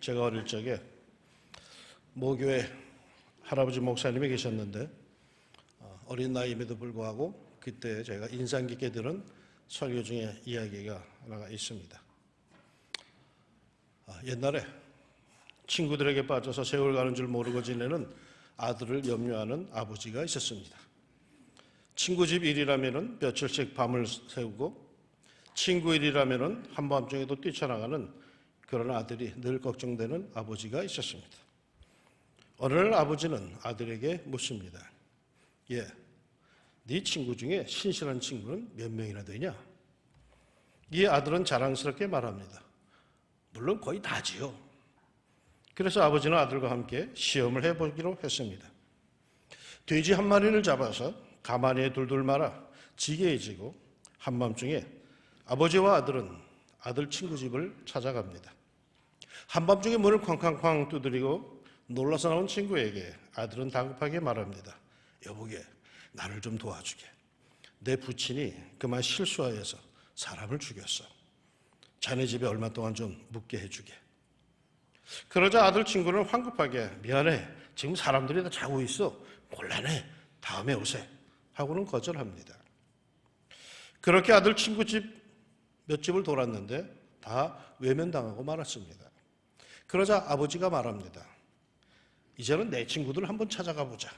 제가 어릴 적에 모교회 할아버지 목사님이 계셨는데 어린 나이임에도 불구하고 그때 제가 인상 깊게 들은 설교 중에 이야기가 하나가 있습니다. 옛날에 친구들에게 빠져서 세월 가는 줄 모르고 지내는 아들을 염려하는 아버지가 있었습니다. 친구 집 일이라면 며칠씩 밤을 새우고 친구 일이라면 한밤중에도 뛰쳐나가는 그런 아들이 늘 걱정되는 아버지가 있었습니다. 어느 날 아버지는 아들에게 묻습니다. 네 친구 중에 신실한 친구는 몇 명이나 되냐? 이 아들은 자랑스럽게 말합니다. 물론 거의 다지요. 그래서 아버지는 아들과 함께 시험을 해보기로 했습니다. 돼지 한 마리를 잡아서 가마니에 둘둘 말아 지게에 지고 한밤중에 아버지와 아들은 아들 친구 집을 찾아갑니다. 한밤중에 문을 쾅쾅쾅 두드리고 놀라서 나온 친구에게 아들은 다급하게 말합니다. 여보게, 나를 좀 도와주게. 내 부친이 그만 실수하여서 사람을 죽였어. 자네 집에 얼마 동안 좀 묵게 해주게. 그러자 아들 친구는 황급하게 미안해, 지금 사람들이 다 자고 있어. 곤란해, 다음에 오세 하고는 거절합니다. 그렇게 아들 친구 집 몇 집을 돌았는데 다 외면당하고 말았습니다. 그러자 아버지가 말합니다. 이제는 내 친구들 한번 찾아가 보자.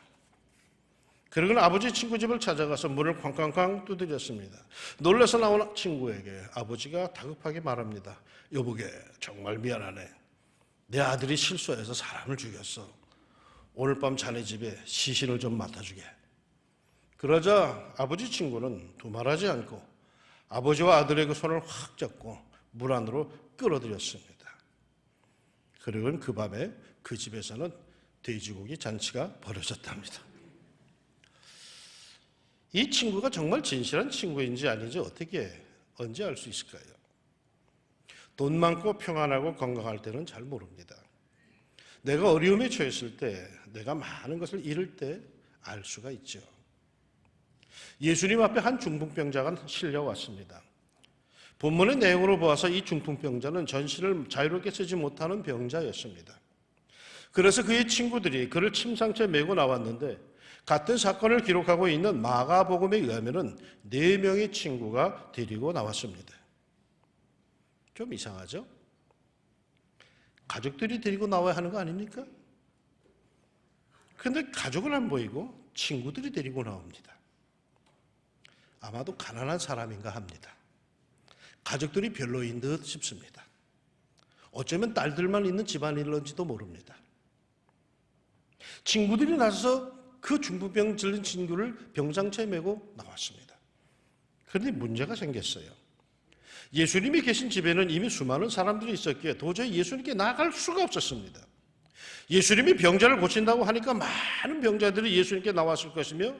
그러고는 아버지 친구 집을 찾아가서 문을 쾅쾅쾅 두드렸습니다. 놀라서 나온 친구에게 아버지가 다급하게 말합니다. 여보게, 정말 미안하네. 내 아들이 실수해서 사람을 죽였어. 오늘 밤 자네 집에 시신을 좀 맡아주게. 그러자 아버지 친구는 두말하지 않고 아버지와 아들의 그 손을 확 잡고 물 안으로 끌어들였습니다. 그리고는 그 밤에 그 집에서는 돼지고기 잔치가 벌어졌답니다. 이 친구가 정말 진실한 친구인지 아닌지 언제 알 수 있을까요? 돈 많고 평안하고 건강할 때는 잘 모릅니다. 내가 어려움에 처했을 때, 내가 많은 것을 잃을 때 알 수가 있죠. 예수님 앞에 한 중풍병자가 실려왔습니다. 본문의 내용으로 보아서 이 중풍병자는 전신을 자유롭게 쓰지 못하는 병자였습니다. 그래서 그의 친구들이 그를 침상째 메고 나왔는데 같은 사건을 기록하고 있는 마가복음에 의하면 4명의 친구가 데리고 나왔습니다. 좀 이상하죠? 가족들이 데리고 나와야 하는 거 아닙니까? 그런데 가족은 안 보이고 친구들이 데리고 나옵니다. 아마도 가난한 사람인가 합니다. 가족들이 별로인 듯 싶습니다. 어쩌면 딸들만 있는 집안일런지도 모릅니다. 친구들이 나서서 그 중풍병 들린 친구를 병상체에 메고 나왔습니다. 그런데 문제가 생겼어요. 예수님이 계신 집에는 이미 수많은 사람들이 있었기에 도저히 예수님께 나아갈 수가 없었습니다. 예수님이 병자를 고친다고 하니까 많은 병자들이 예수님께 나왔을 것이며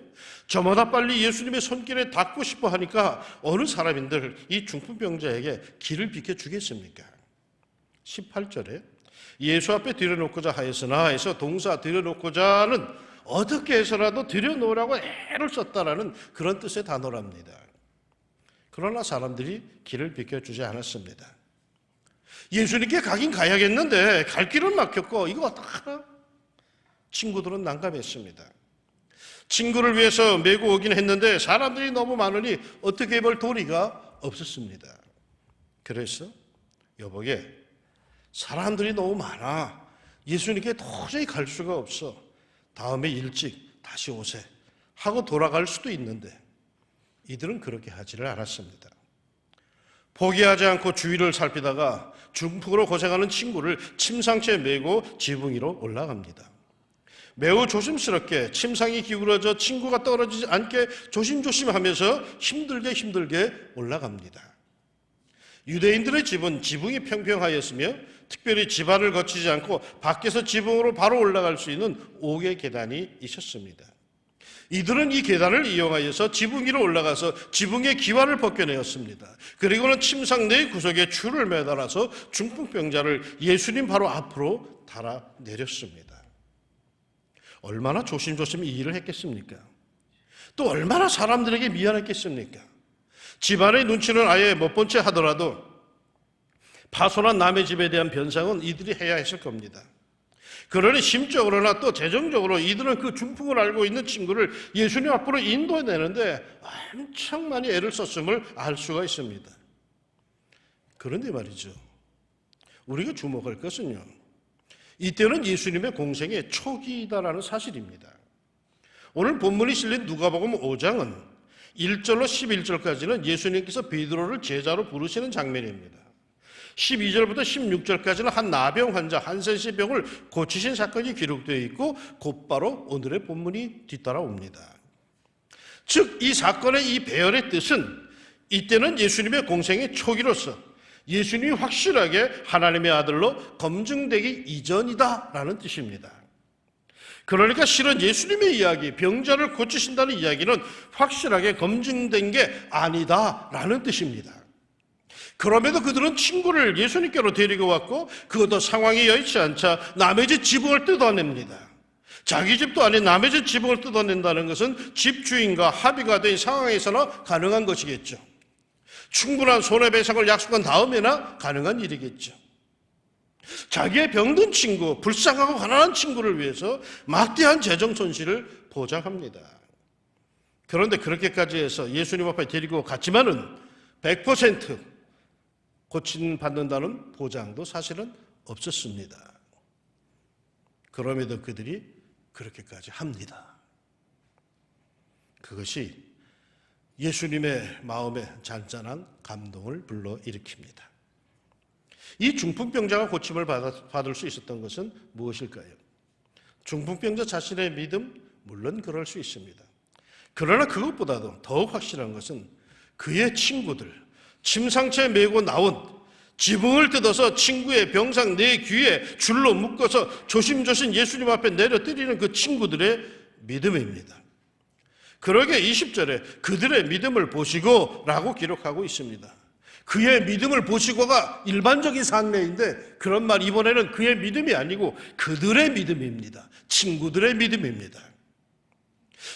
저마다 빨리 예수님의 손길에 닿고 싶어 하니까 어느 사람인들 이 중풍병자에게 길을 비켜주겠습니까? 18절에 예수 앞에 들여놓고자 하였으나 해서 동사 들여놓고자는 어떻게 해서라도 들여놓으라고 애를 썼다라는 그런 뜻의 단어랍니다. 그러나 사람들이 길을 비켜주지 않았습니다. 예수님께 가긴 가야겠는데 갈 길은 막혔고 이거 어떡하나? 친구들은 난감했습니다. 친구를 위해서 메고 오긴 했는데 사람들이 너무 많으니 어떻게 해볼 도리가 없었습니다. 그래서 여보게, 사람들이 너무 많아. 예수님께 도저히 갈 수가 없어. 다음에 일찍 다시 오세 하고 돌아갈 수도 있는데 이들은 그렇게 하지를 않았습니다. 포기하지 않고 주위를 살피다가 중풍으로 고생하는 친구를 침상체에 메고 지붕 위로 올라갑니다. 매우 조심스럽게 침상이 기울어져 친구가 떨어지지 않게 조심조심 하면서 힘들게 올라갑니다. 유대인들의 집은 지붕이 평평하였으며 특별히 집안을 거치지 않고 밖에서 지붕으로 바로 올라갈 수 있는 옥의 계단이 있었습니다. 이들은 이 계단을 이용하여서 지붕 위로 올라가서 지붕의 기와를 벗겨내었습니다. 그리고는 침상 내 구석에 줄을 매달아서 중풍병자를 예수님 바로 앞으로 달아내렸습니다. 얼마나 조심조심 이 일을 했겠습니까? 또 얼마나 사람들에게 미안했겠습니까? 집안의 눈치는 아예 못 본 채 하더라도 파손한 남의 집에 대한 변상은 이들이 해야 했을 겁니다. 그러니 심적으로나 또 재정적으로 이들은 그 중풍을 알고 있는 친구를 예수님 앞으로 인도해내는데 엄청 많이 애를 썼음을 알 수가 있습니다. 그런데 말이죠, 우리가 주목할 것은요, 이때는 예수님의 공생의 초기이다라는 사실입니다. 오늘 본문이 실린 누가복음 5장은 1절로 11절까지는 예수님께서 베드로를 제자로 부르시는 장면입니다. 12절부터 16절까지는 한 나병 환자 한센시 병을 고치신 사건이 기록되어 있고 곧바로 오늘의 본문이 뒤따라옵니다. 즉 이 사건의 이 배열의 뜻은 이때는 예수님의 공생의 초기로서 예수님이 확실하게 하나님의 아들로 검증되기 이전이다라는 뜻입니다. 그러니까 실은 예수님의 이야기, 병자를 고치신다는 이야기는 확실하게 검증된 게 아니다라는 뜻입니다. 그럼에도 그들은 친구를 예수님께로 데리고 왔고 그것도 상황이 여의치 않자 남의 집 지붕을 뜯어냅니다. 자기 집도 아닌 남의 집 지붕을 뜯어낸다는 것은 집주인과 합의가 된 상황에서나 가능한 것이겠죠. 충분한 손해배상을 약속한 다음에나 가능한 일이겠죠. 자기의 병든 친구, 불쌍하고 가난한 친구를 위해서 막대한 재정 손실을 보장합니다. 그런데 그렇게까지 해서 예수님 앞에 데리고 갔지만은 100% 고침받는다는 보장도 사실은 없었습니다. 그럼에도 그들이 그렇게까지 합니다. 그것이 예수님의 마음에 잔잔한 감동을 불러일으킵니다. 이 중풍병자가 고침을 받을 수 있었던 것은 무엇일까요? 중풍병자 자신의 믿음? 물론 그럴 수 있습니다. 그러나 그것보다도 더욱 확실한 것은 그의 친구들, 침상채에 메고 나온 지붕을 뜯어서 친구의 병상 네 귀에 줄로 묶어서 조심조심 예수님 앞에 내려뜨리는 그 친구들의 믿음입니다. 그러게 20절에 그들의 믿음을 보시고 라고 기록하고 있습니다. 그의 믿음을 보시고가 일반적인 상례인데 그런 말 이번에는 그의 믿음이 아니고 그들의 믿음입니다. 친구들의 믿음입니다.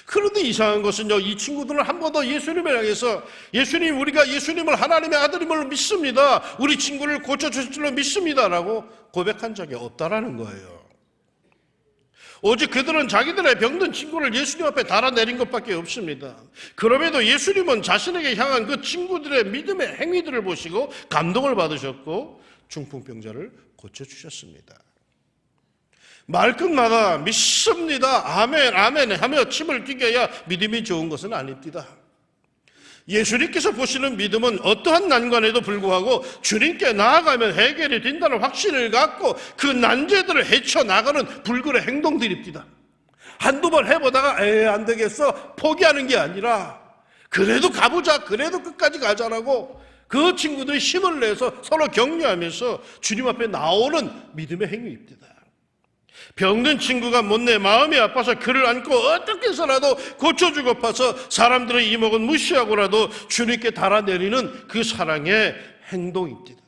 그런데 이상한 것은요, 이 친구들은 한 번 더 예수님을 향해서 예수님, 우리가 예수님을 하나님의 아들임을 믿습니다. 우리 친구를 고쳐주실 줄로 믿습니다. 라고 고백한 적이 없다라는 거예요. 오직 그들은 자기들의 병든 친구를 예수님 앞에 달아내린 것밖에 없습니다. 그럼에도 예수님은 자신에게 향한 그 친구들의 믿음의 행위들을 보시고 감동을 받으셨고 중풍병자를 고쳐주셨습니다. 말끝마다 믿습니다. 아멘, 아멘 하며 침을 튀겨야 믿음이 좋은 것은 아닙니다. 예수님께서 보시는 믿음은 어떠한 난관에도 불구하고 주님께 나아가면 해결이 된다는 확신을 갖고 그 난제들을 헤쳐나가는 불굴의 행동들입니다. 한두 번 해보다가 안 되겠어 포기하는 게 아니라 그래도 가보자, 그래도 끝까지 가자라고 그 친구들이 힘을 내서 서로 격려하면서 주님 앞에 나오는 믿음의 행위입니다. 병든 친구가 못내 마음이 아파서 그를 안고 어떻게 해서라도 고쳐주고파서 사람들의 이목은 무시하고라도 주님께 달아내리는 그 사랑의 행동입니다.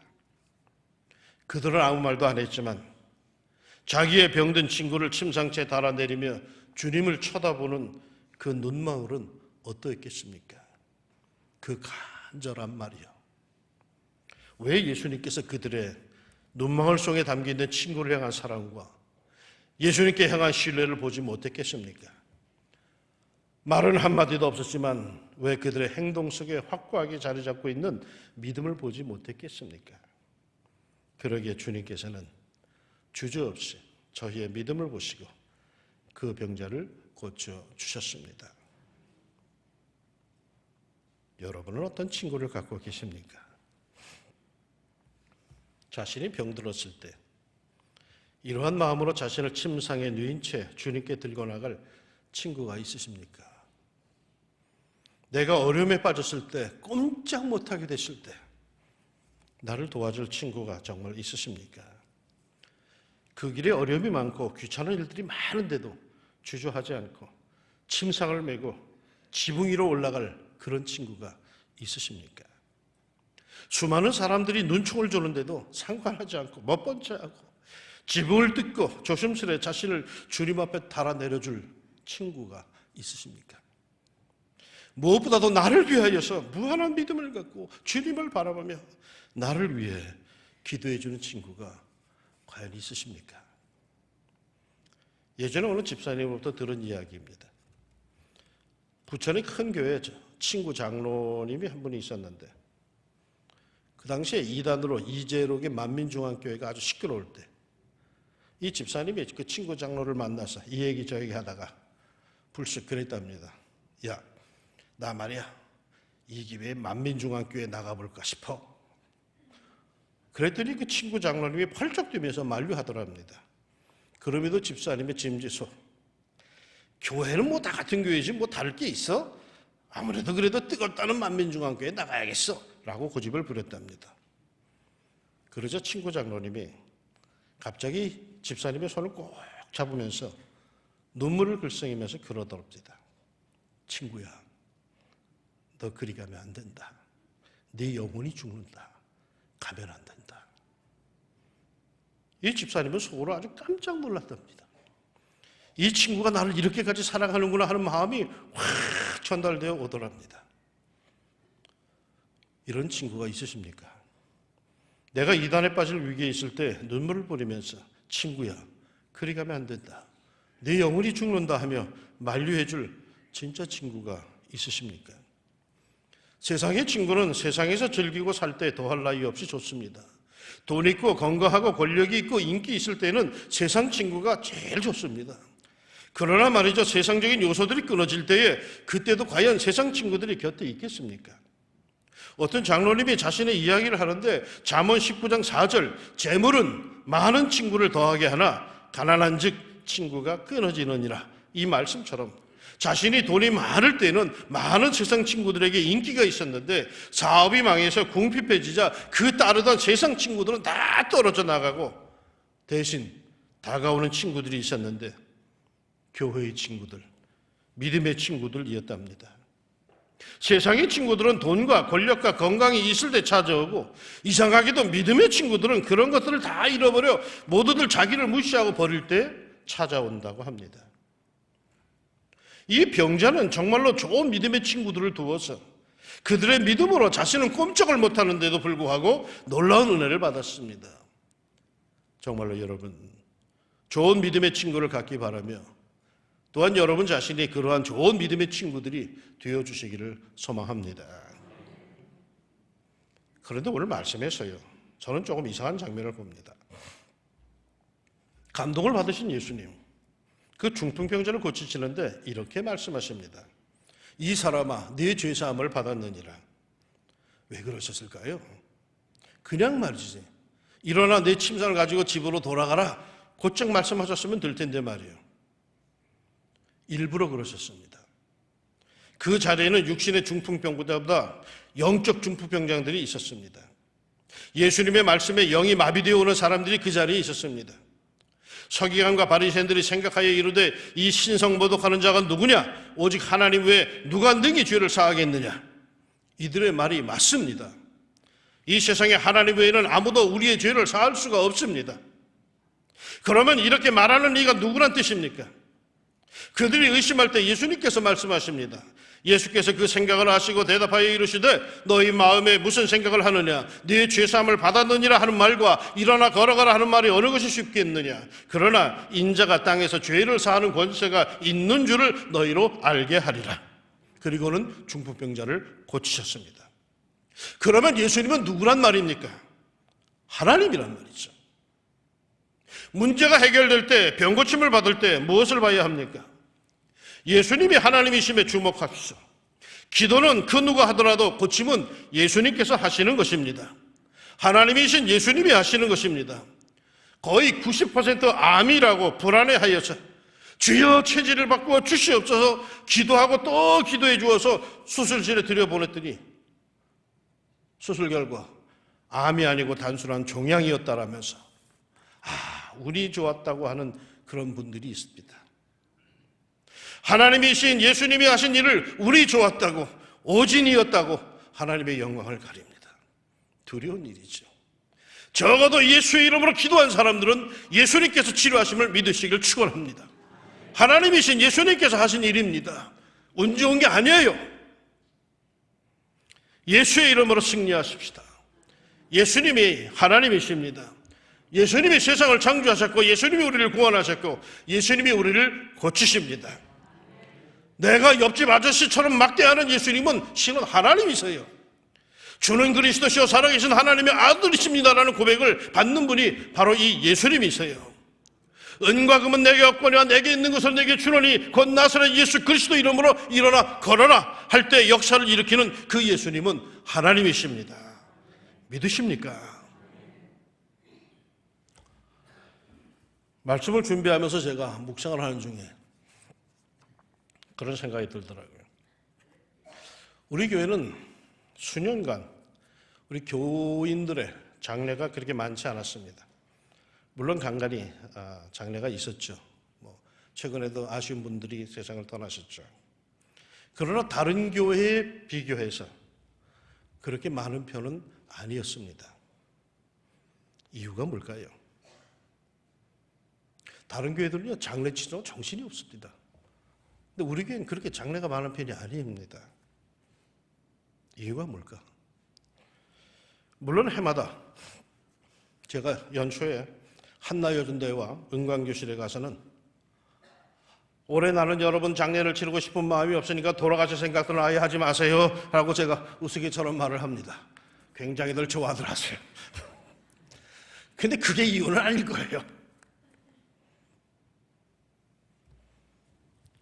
그들은 아무 말도 안 했지만 자기의 병든 친구를 침상채에 달아내리며 주님을 쳐다보는 그 눈망울은 어떠했겠습니까? 그 간절한 말이요. 왜 예수님께서 그들의 눈망울 속에 담겨있는 친구를 향한 사랑과 예수님께 향한 신뢰를 보지 못했겠습니까? 말은 한마디도 없었지만 왜 그들의 행동 속에 확고하게 자리 잡고 있는 믿음을 보지 못했겠습니까? 그러기에 주님께서는 주저없이 저희의 믿음을 보시고 그 병자를 고쳐주셨습니다. 여러분은 어떤 친구를 갖고 계십니까? 자신이 병들었을 때 이러한 마음으로 자신을 침상에 누인 채 주님께 들고 나갈 친구가 있으십니까? 내가 어려움에 빠졌을 때, 꼼짝 못하게 됐을 때 나를 도와줄 친구가 정말 있으십니까? 그 길에 어려움이 많고 귀찮은 일들이 많은데도 주저하지 않고 침상을 메고 지붕 위로 올라갈 그런 친구가 있으십니까? 수많은 사람들이 눈총을 주는데도 상관하지 않고 못 본 채하고 지붕을 뜯고 조심스레 자신을 주님 앞에 달아내려줄 친구가 있으십니까? 무엇보다도 나를 위하여서 무한한 믿음을 갖고 주님을 바라보며 나를 위해 기도해 주는 친구가 과연 있으십니까? 예전에 어느 집사님으로부터 들은 이야기입니다. 부천의 큰 교회에 친구 장로님이 한 분이 있었는데 그 당시에 이단으로 이재록의 만민중앙교회가 아주 시끄러울 때 이 집사님이 그 친구 장로를 만나서 이 얘기 저 얘기 하다가 불쑥 그랬답니다. 야, 나 말이야 이 기회에 만민중앙교회 나가볼까 싶어. 그랬더니 그 친구 장로님이 펄쩍 뛰면서 만류하더랍니다. 그럼에도 집사님의 짐지소, 교회는 뭐 다 같은 교회지 뭐 다를 게 있어? 아무래도 그래도 뜨겁다는 만민중앙교회에 나가야겠어 라고 고집을 부렸답니다. 그러자 친구 장로님이 갑자기 집사님의 손을 꼭 잡으면서 눈물을 글썽이면서 그러더랍니다. 친구야, 너 그리 가면 안 된다. 네 영혼이 죽는다. 가면 안 된다. 이 집사님은 속으로 아주 깜짝 놀랐답니다. 이 친구가 나를 이렇게까지 사랑하는구나 하는 마음이 확 전달되어 오더랍니다. 이런 친구가 있으십니까? 내가 이단에 빠질 위기에 있을 때 눈물을 뿌리면서 친구야, 그리 가면 안 된다. 네 영혼이 죽는다 하며 만류해줄 진짜 친구가 있으십니까? 세상의 친구는 세상에서 즐기고 살 때 더할 나위 없이 좋습니다. 돈 있고 건강하고 권력이 있고 인기 있을 때는 세상 친구가 제일 좋습니다. 그러나 말이죠, 세상적인 요소들이 끊어질 때에 그때도 과연 세상 친구들이 곁에 있겠습니까? 어떤 장로님이 자신의 이야기를 하는데 잠언 19장 4절 재물은 많은 친구를 더하게 하나 가난한 즉 친구가 끊어지느니라. 이 말씀처럼 자신이 돈이 많을 때는 많은 세상 친구들에게 인기가 있었는데 사업이 망해서 궁핍해지자 그 따르던 세상 친구들은 다 떨어져 나가고 대신 다가오는 친구들이 있었는데 교회의 친구들, 믿음의 친구들이었답니다. 세상의 친구들은 돈과 권력과 건강이 있을 때 찾아오고 이상하게도 믿음의 친구들은 그런 것들을 다 잃어버려 모두들 자기를 무시하고 버릴 때 찾아온다고 합니다. 이 병자는 정말로 좋은 믿음의 친구들을 두어서 그들의 믿음으로 자신은 꼼짝을 못하는데도 불구하고 놀라운 은혜를 받았습니다. 정말로 여러분, 좋은 믿음의 친구를 갖기 바라며 또한 여러분 자신이 그러한 좋은 믿음의 친구들이 되어주시기를 소망합니다. 그런데 오늘 말씀에서요, 저는 조금 이상한 장면을 봅니다. 감동을 받으신 예수님, 그 중풍병자를 고치시는데 이렇게 말씀하십니다. 이 사람아, 네 죄사함을 받았느니라. 왜 그러셨을까요? 그냥 말이지. 일어나 내 침상을 가지고 집으로 돌아가라. 곧장 말씀하셨으면 될 텐데 말이에요. 일부러 그러셨습니다. 그 자리에는 육신의 중풍병보다 영적 중풍병자들이 있었습니다. 예수님의 말씀에 영이 마비되어 오는 사람들이 그 자리에 있었습니다. 서기관과 바리새인들이 생각하여 이르되 이 신성모독하는 자가 누구냐? 오직 하나님 외에 누가 능히 죄를 사하겠느냐? 이들의 말이 맞습니다. 이 세상에 하나님 외에는 아무도 우리의 죄를 사할 수가 없습니다. 그러면 이렇게 말하는 이가 누구란 뜻입니까? 그들이 의심할 때 예수님께서 말씀하십니다. 예수께서 그 생각을 아시고 대답하여 이르시되 너희 마음에 무슨 생각을 하느냐? 네 죄사함을 받았느니라 하는 말과 일어나 걸어가라 하는 말이 어느 것이 쉽겠느냐? 그러나 인자가 땅에서 죄를 사하는 권세가 있는 줄을 너희로 알게 하리라. 그리고는 중풍병자를 고치셨습니다. 그러면 예수님은 누구란 말입니까? 하나님이란 말이죠. 문제가 해결될 때, 병고침을 받을 때 무엇을 봐야 합니까? 예수님이 하나님이심에 주목합시다. 기도는 그 누가 하더라도 고침은 예수님께서 하시는 것입니다. 하나님이신 예수님이 하시는 것입니다. 거의 90% 암이라고 불안해하여서 주여 체질을 바꾸어 주시옵소서 기도하고 또 기도해 주어서 수술실에 들여보냈더니 수술 결과 암이 아니고 단순한 종양이었다라면서 운이 좋았다고 하는 그런 분들이 있습니다. 하나님이신 예수님이 하신 일을 운이 좋았다고, 오진이었다고 하나님의 영광을 가립니다. 두려운 일이죠. 적어도 예수의 이름으로 기도한 사람들은 예수님께서 치료하심을 믿으시길 축원합니다. 하나님이신 예수님께서 하신 일입니다. 운 좋은 게 아니에요. 예수의 이름으로 승리하십시다. 예수님이 하나님이십니다. 예수님이 세상을 창조하셨고 예수님이 우리를 구원하셨고 예수님이 우리를 고치십니다. 내가 옆집 아저씨처럼 막대하는 예수님은 실은 하나님이세요. 주는 그리스도시요 살아계신 하나님의 아들이십니다라는 고백을 받는 분이 바로 이 예수님이세요. 은과 금은 내게 없거니와 내게 있는 것을 내게 주노니 곧 나사렛 예수 그리스도 이름으로 일어나 걸어라 할 때 역사를 일으키는 그 예수님은 하나님이십니다. 믿으십니까? 말씀을 준비하면서 제가 묵상을 하는 중에 그런 생각이 들더라고요. 우리 교회는 수년간 우리 교인들의 장례가 그렇게 많지 않았습니다. 물론 간간히 장례가 있었죠. 최근에도 아쉬운 분들이 세상을 떠나셨죠. 그러나 다른 교회에 비교해서 그렇게 많은 편은 아니었습니다. 이유가 뭘까요? 다른 교회들은요 장례 치러 정신이 없습니다. 근데 우리 교회는 그렇게 장례가 많은 편이 아닙니다. 이유가 뭘까? 물론 해마다 제가 연초에 한나여준대와 은광교실에 가서는 올해 나는 여러분 장례를 치르고 싶은 마음이 없으니까 돌아가실 생각들은 아예 하지 마세요 라고 제가 우스개처럼 말을 합니다. 굉장히들 좋아들 하세요. 근데 그게 이유는 아닐 거예요.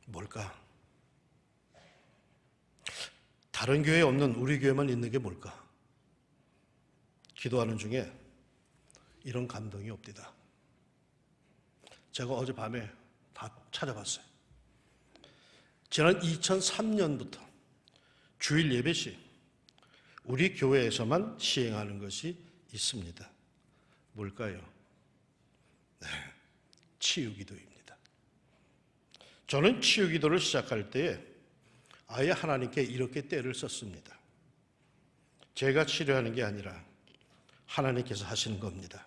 뭘까? 다른 교회에 없는 우리 교회만 있는 게 뭘까? 기도하는 중에 이런 감동이 옵니다. 제가 어젯밤에 다 찾아봤어요. 지난 2003년부터 주일 예배 시 우리 교회에서만 시행하는 것이 있습니다. 뭘까요? 네, 치유기도입니다. 저는 치유기도를 시작할 때에 아예 하나님께 이렇게 때를 썼습니다. 제가 치료하는 게 아니라 하나님께서 하시는 겁니다.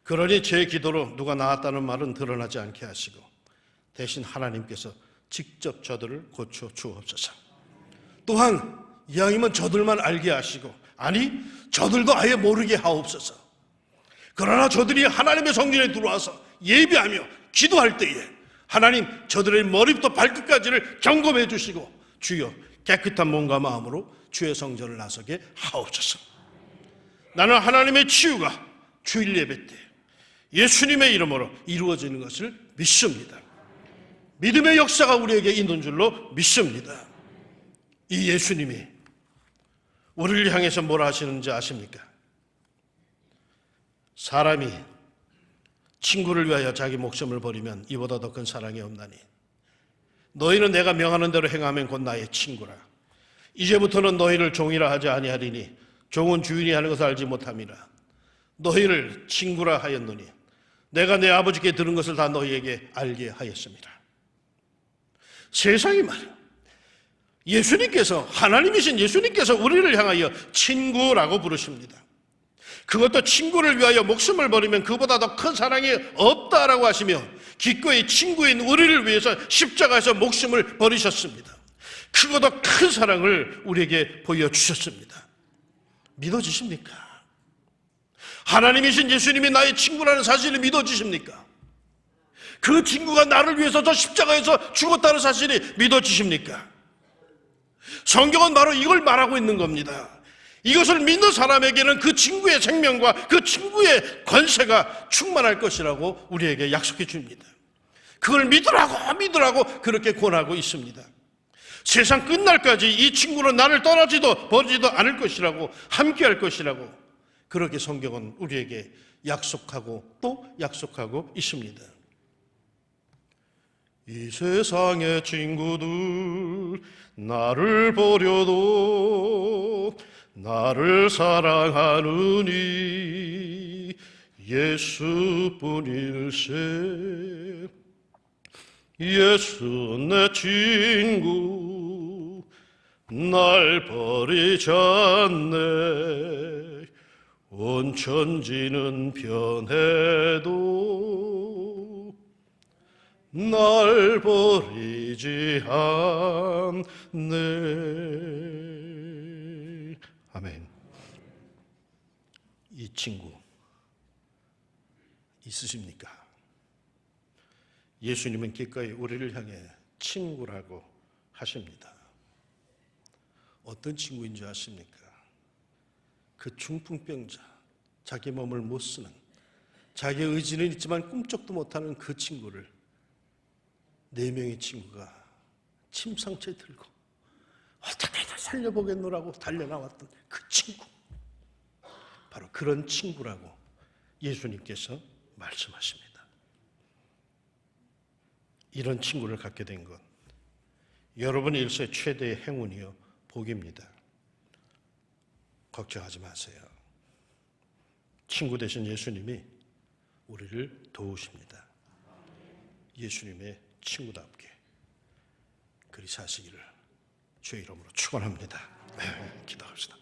그러니 제 기도로 누가 나았다는 말은 드러나지 않게 하시고 대신 하나님께서 직접 저들을 고쳐 주옵소서. 또한 이왕이면 저들만 알게 하시고 아니 저들도 아예 모르게 하옵소서. 그러나 저들이 하나님의 성전에 들어와서 예배하며 기도할 때에 하나님 저들의 머리부터 발끝까지를 점검해 주시고 주여 깨끗한 몸과 마음으로 주의 성전을 나서게 하옵소서. 나는 하나님의 치유가 주일 예배 때 예수님의 이름으로 이루어지는 것을 믿습니다. 믿음의 역사가 우리에게 있는 줄로 믿습니다. 이 예수님이 우리를 향해서 뭐라 하시는지 아십니까? 사람이 친구를 위하여 자기 목숨을 버리면 이보다 더 큰 사랑이 없나니 너희는 내가 명하는 대로 행하면 곧 나의 친구라. 이제부터는 너희를 종이라 하지 아니하리니 종은 주인이 하는 것을 알지 못함이라. 너희를 친구라 하였노니 내가 내 아버지께 들은 것을 다 너희에게 알게 하였습니다. 세상이 말이야. 예수님께서 하나님이신 예수님께서 우리를 향하여 친구라고 부르십니다. 그것도 친구를 위하여 목숨을 버리면 그보다 더 큰 사랑이 없다라고 하시며 기꺼이 친구인 우리를 위해서 십자가에서 목숨을 버리셨습니다. 그보다 큰 사랑을 우리에게 보여주셨습니다. 믿어지십니까? 하나님이신 예수님이 나의 친구라는 사실을 믿어지십니까? 그 친구가 나를 위해서 저 십자가에서 죽었다는 사실이 믿어지십니까? 성경은 바로 이걸 말하고 있는 겁니다. 이것을 믿는 사람에게는 그 친구의 생명과 그 친구의 권세가 충만할 것이라고 우리에게 약속해 줍니다. 그걸 믿으라고 그렇게 권하고 있습니다. 세상 끝날까지 이 친구는 나를 떠나지도 버리지도 않을 것이라고 함께할 것이라고 그렇게 성경은 우리에게 약속하고 또 약속하고 있습니다. 이 세상의 친구들 나를 버려도 나를 사랑하느니 예수뿐일세. 예수 내 친구 날 버리지 않네. 온 천지는 변해도 날 버리지 않네. 아멘. 친구 있으십니까? 예수님은 기꺼이 우리를 향해 친구라고 하십니다. 어떤 친구인 줄 아십니까? 그 중풍병자, 자기 몸을 못 쓰는, 자기의 의지는 있지만 꿈쩍도 못하는 그 친구를 4명의 친구가 침상채 들고 어떻게든 살려보겠노라고 달려나왔던 그 친구, 바로 그런 친구라고 예수님께서 말씀하십니다. 이런 친구를 갖게 된 것, 여러분의 일생의 최대의 행운이요 복입니다. 걱정하지 마세요. 친구 되신 예수님이 우리를 도우십니다. 예수님의 친구답게 그리 사시기를 주의 이름으로 축원합니다. 기도합시다.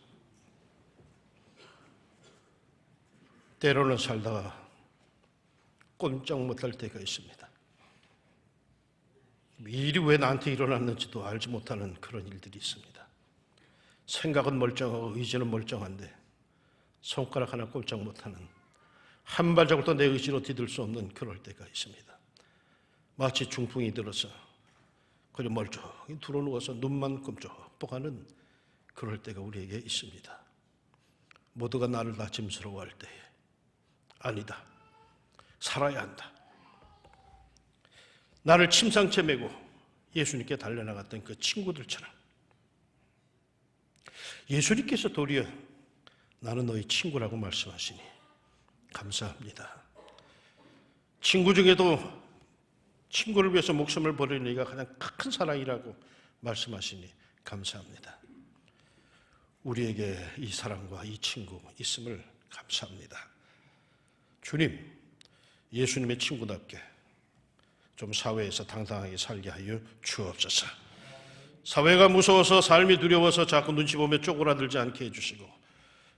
때로는 살다가 꼼짝 못할 때가 있습니다. 이 일이 왜 나한테 일어났는지도 알지 못하는 그런 일들이 있습니다. 생각은 멀쩡하고 의지는 멀쩡한데 손가락 하나 꼼짝 못하는, 한 발자국도 내 의지로 디딜 수 없는 그럴 때가 있습니다. 마치 중풍이 들어서 그냥 멀쩡히 드러누워서 눈만 끔쩍하는 그럴 때가 우리에게 있습니다. 모두가 나를 다 짐스러워할 때에 아니다, 살아야 한다, 나를 침상채 메고 예수님께 달려나갔던 그 친구들처럼 예수님께서 도리어 나는 너희 친구라고 말씀하시니 감사합니다. 친구 중에도 친구를 위해서 목숨을 버리는 이가 가장 큰 사랑이라고 말씀하시니 감사합니다. 우리에게 이 사랑과 이 친구 있음을 감사합니다. 주님, 예수님의 친구답게 좀 사회에서 당당하게 살게 하여 주옵소서. 사회가 무서워서, 삶이 두려워서 자꾸 눈치 보며 쪼그라들지 않게 해주시고,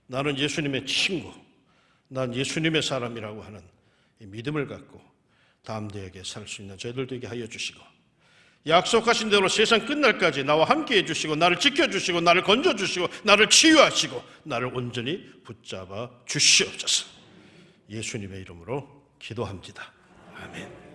나는 예수님의 친구, 난 예수님의 사람이라고 하는 이 믿음을 갖고 담대하게 살 수 있는 저희들 되게 하여 주시고, 약속하신 대로 세상 끝날까지 나와 함께 해주시고, 나를 지켜주시고, 나를 건져주시고, 나를 치유하시고, 나를 온전히 붙잡아 주시옵소서. 예수님의 이름으로 기도합니다. 아멘.